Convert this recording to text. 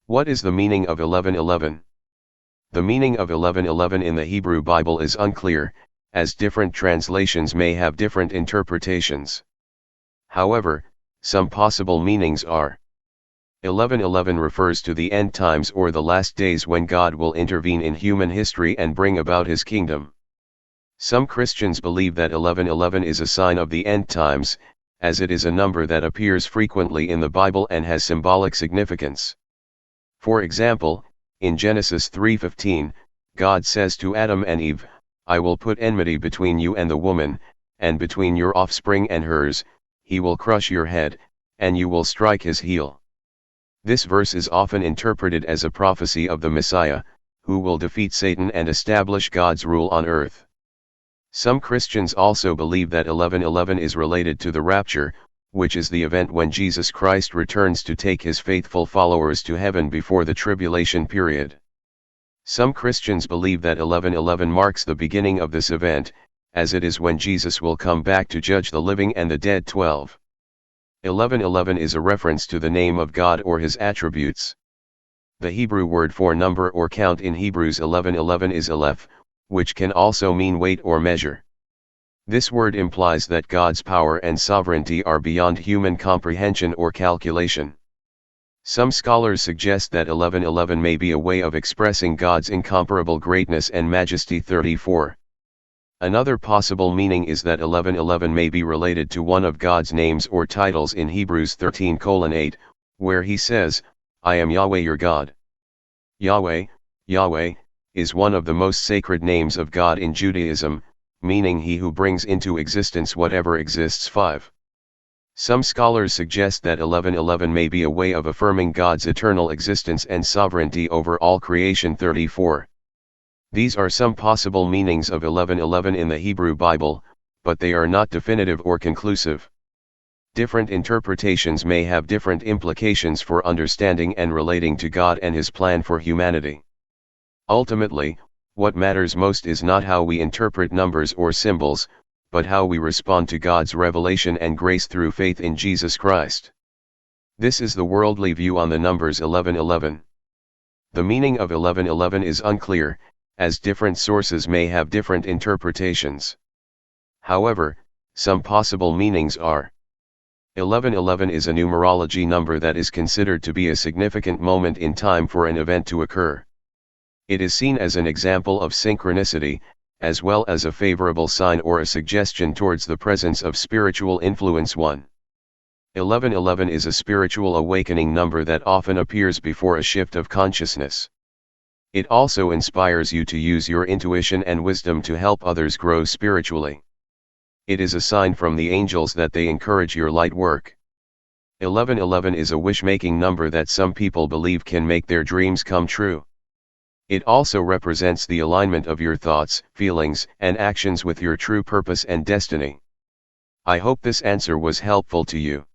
What is the meaning of 11:11? The meaning of 11:11 in the Hebrew Bible is unclear, as different translations may have different interpretations. However, some possible meanings are: 11:11 refers to the end times or the last days when God will intervene in human history and bring about his kingdom. Some Christians believe that 11:11 is a sign of the end times, as it is a number that appears frequently in the Bible and has symbolic significance. For example, in Genesis 3:15, God says to Adam and Eve, "I will put enmity between you and the woman, and between your offspring and hers, he will crush your head, and you will strike his heel." This verse is often interpreted as a prophecy of the Messiah, who will defeat Satan and establish God's rule on earth. Some Christians also believe that 11:11 is related to the rapture, which is the event when Jesus Christ returns to take his faithful followers to heaven before the tribulation period. Some Christians believe that 11:11 marks the beginning of this event, as it is when Jesus will come back to judge the living and the dead. 11:11 is a reference to the name of God or his attributes. The Hebrew word for number or count in Hebrews 11:11 is aleph, which can also mean weight or measure. This word implies that God's power and sovereignty are beyond human comprehension or calculation. Some scholars suggest that 11:11 may be a way of expressing God's incomparable greatness and majesty. 34. Another possible meaning is that 11:11 may be related to one of God's names or titles in Hebrews 13:8, where he says, "I am Yahweh your God." Yahweh, Yahweh, is one of the most sacred names of God in Judaism, meaning he who brings into existence whatever exists. 5. Some scholars suggest that 11:11 may be a way of affirming God's eternal existence and sovereignty over all creation. 34. These are some possible meanings of 11:11 in the Hebrew Bible, but they are not definitive or conclusive. Different interpretations may have different implications for understanding and relating to God and his plan for humanity. Ultimately, what matters most is not how we interpret numbers or symbols, but how we respond to God's revelation and grace through faith in Jesus Christ. This is the worldly view on the numbers 11:11. The meaning of 11:11 is unclear, as different sources may have different interpretations. However, some possible meanings are: 11:11 is a numerology number that is considered to be a significant moment in time for an event to occur. It is seen as an example of synchronicity, as well as a favorable sign or a suggestion towards the presence of spiritual influence. 1. 11:11 is a spiritual awakening number that often appears before a shift of consciousness. It also inspires you to use your intuition and wisdom to help others grow spiritually. It is a sign from the angels that they encourage your light work. 11:11 is a wish-making number that some people believe can make their dreams come true. It also represents the alignment of your thoughts, feelings, and actions with your true purpose and destiny. I hope this answer was helpful to you.